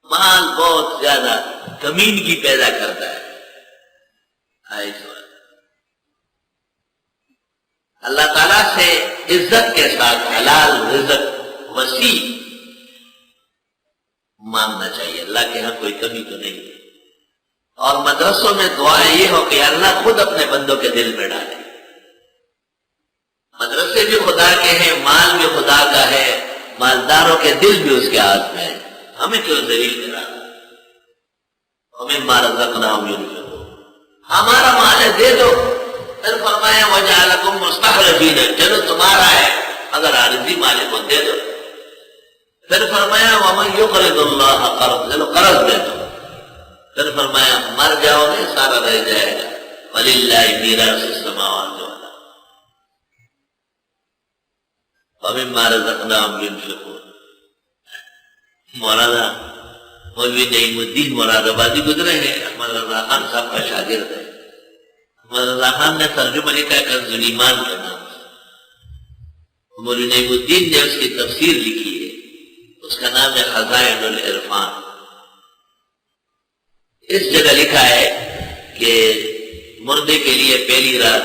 مال بہت زیادہ کمینگی پیدا کرتا ہے۔ اللہ تعالیٰ سے عزت کے ساتھ حلال رزق وسیع مانگنا چاہیے، اللہ کے ہاں کوئی کمی تو نہیں ہے۔ اور مدرسوں میں دعائیں یہ ہو کہ اللہ خود اپنے بندوں کے دل میں ڈالے۔ مدرسے بھی خدا کے ہیں، مال بھی خدا کا ہے، مالداروں کے دل بھی اس کے ہاتھ میں ہے، ہمیں کیوں ذلیل کرا؟ وَمِمَّا رَزَقْنَاهُمْ يُنْفِقُونَ، ہمارا مال ہے دے دو۔ پھر فرمایا وَجَعَلَكُمْ مُسْتَخْلَفِينَ، چلو تمہارا ہے اگر عارضی مالک کو دے دو۔ پھر فرمایا وَمَنْ يُقْرِضُ اللَّهَ قَرْضًا، چلو قرض دے دو۔ پھر فرمایا مر جاؤ گے سارا رہ جائے گا، وَلِلَّهِ مِيرَاثُ السَّمَاوَاتِ وَالْأَرْضِ وَمِمَّا رَزَقْنَاهُمْ يُنْفِقُونَ۔ مولانا مولوی نعیم الدین مراد آبادی گزرے ہیں، احمد رضا خان صاحب کا شاگرد ہے۔ احمد رضا خان نے ترجمہ لکھا ہے کنز الایمان کے نام سے، مولوی نعیم الدین نے اس کی تفسیر لکھی ہے، اس کا نام ہے خزائن العرفان۔ اس جگہ لکھا ہے کہ مردے کے لیے پہلی رات،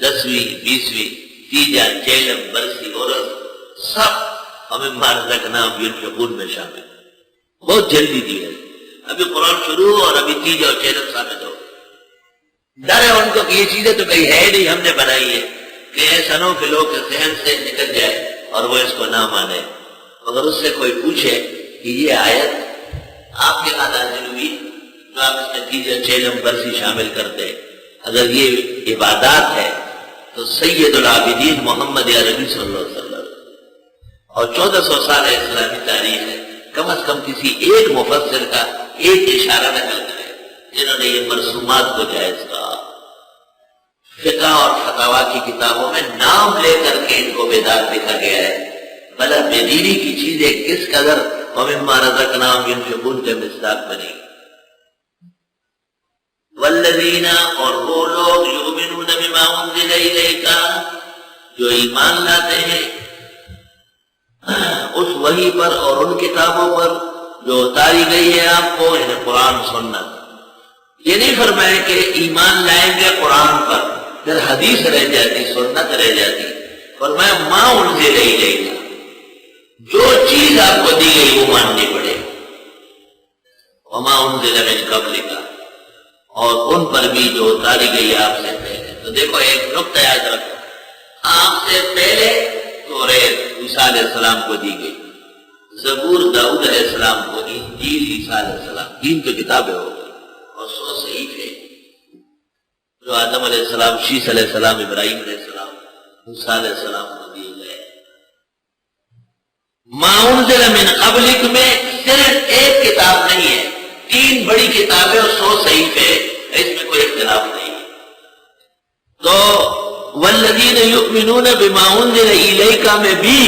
10ویں، 20ویں، تیجا، چیلم، برسی، عورت، سب وَمِمَّا رَزَقْنَاهُمْ يُنْفِقُونَ میں شامل، بہت جلدی دی ہے۔ ابھی قرآن شروع اور ابھی تیجا اور چیلم ثابت ہو۔ ڈر ہے ان کو کہ یہ چیزیں تو کہیں ہے نہیں، ہم نے بنائی ہے، کہ ایسا نہ ہو کہ لوگ ذہن سے نکل جائے اور وہ اس کو نہ مانے۔ اگر اس سے کوئی پوچھے کہ یہ آیت آپ کے ہاں نازل ہوئی جو آپ اس میں تیجا، چیلم، برسی شامل کرتے، اگر یہ عبادات ہے تو سید العابدین محمد عربی صلی اللہ علیہ وسلم اور 1400 سال اسلامی تاریخ ہے، کم از کم کسی ایک مفسر کا ایک اشارہ نکل کرے جنہوں نے یہ مرسومات کو جائز کہا۔ فقہ اور فتاویٰ کی کتابوں میں نام لے کر کے ان کو بدعت لکھا گیا ہے، بھلا بے-دینی کی چیزیں کس قدر وَمِمَّا رَزَقْنَاهُمْ يُنْفِقُونَ کے مصداق بنی۔ والذین، اور وہ لوگ یؤمنون بما انزل الیک، جو ایمان لاتے ہیں اس وحی پر اور ان کتابوں پر جو اتاری گئی ہے آپ کو، یعنی قرآن سنت۔ یہ نہیں فرمایا کہ ایمان لائیں گے قرآن پر پھر حدیث رہ جاتی، سنت رہ جاتی، فرمایا ما انزل الیک، جو چیز آپ کو دی گئی وہ ماننی پڑے، وما انزل من قبلک، اور ان پر بھی جو اتاری گئی آپ سے پہلے۔ تو دیکھو ایک نقطہ یاد رکھو، آپ سے پہلے توریت عیسیٰ علیہ السلام کو دی گئی، زبور داؤد علیہ السلام کو، انجیل عیسیٰ علیہ السلام، 3 تو کتابیں ہو گئی، اور 100 صحیفے جو آدم علیہ السلام، شیس علیہ السلام، ابراہیم علیہ السلام، موسیٰ علیہ السلام کو دیے گئے۔ ما انزل من قبلک میں صرف ایک کتاب نہیں ہے، 3 بڑی کتابیں اور 100 صحیفے، اس میں کوئی اختلاف نہیں ہے۔ تو والذین یؤمنون بما انزل الیک میں بھی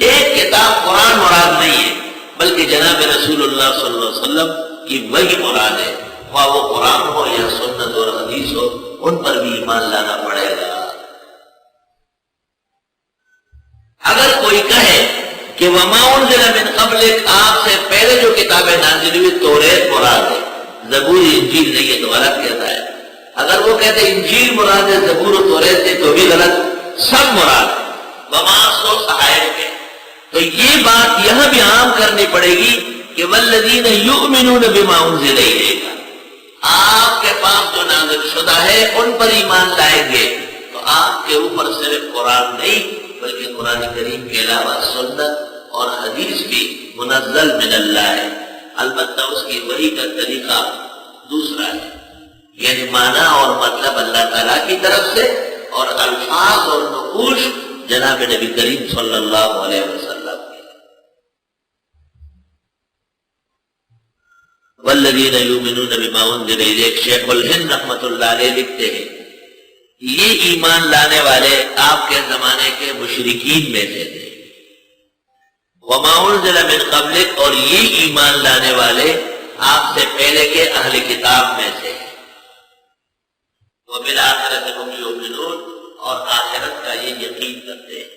ایک کتاب قرآن مراد نہیں ہے، بلکہ جناب رسول اللہ صلی اللہ علیہ وسلم کی وحی مراد ہے، خواہ وہ قرآن ہو یا سنت اور حدیث ہو، ان پر بھی ایمان لانا پڑے گا۔ اگر کوئی کہے کہ وما انزل من قبلک، آپ سے پہلے جو کتابیں نازل ہوئی توریت مراد ہے، زبور انجیل نہیں ہے، تو غلط کہتا ہے۔ اگر وہ کہتے انجیل مراد ہے، زبور و توریت سے، تو بھی غلط، سب مراد ہے، وما 100 صحائف میں۔ تو یہ بات یہاں بھی عام کرنی پڑے گی کہ والذین یؤمنون بما انزل الیک، آپ کے پاس جو نازل شدہ ہے ان پر ایمان لائیں گے، تو آپ کے اوپر صرف قرآن نہیں بلکہ قرآن کریم کے علاوہ سنت اور حدیث بھی منزل من اللہ ہے، البتہ اس کی وحی کا طریقہ دوسرا ہے، یعنی معنی اور مطلب اللہ تعالیٰ کی طرف سے، اور الفاظ اور نقوش جناب نبی کریم صلی اللہ علیہ وسلم۔ والذین یؤمنون بما انزل الیک، شیخ الہند رحمۃ اللہ علیہ لکھتے ہیں یہ ایمان لانے والے آپ کے زمانے کے مشرکین میں سے تھے، وما انزل من قبلک، اور یہ ایمان لانے والے آپ سے پہلے کے اہل کتاب میں سے، وبالآخرۃ ہم یؤمنون، اور آخرت کا یہ یقین کرتے ہیں۔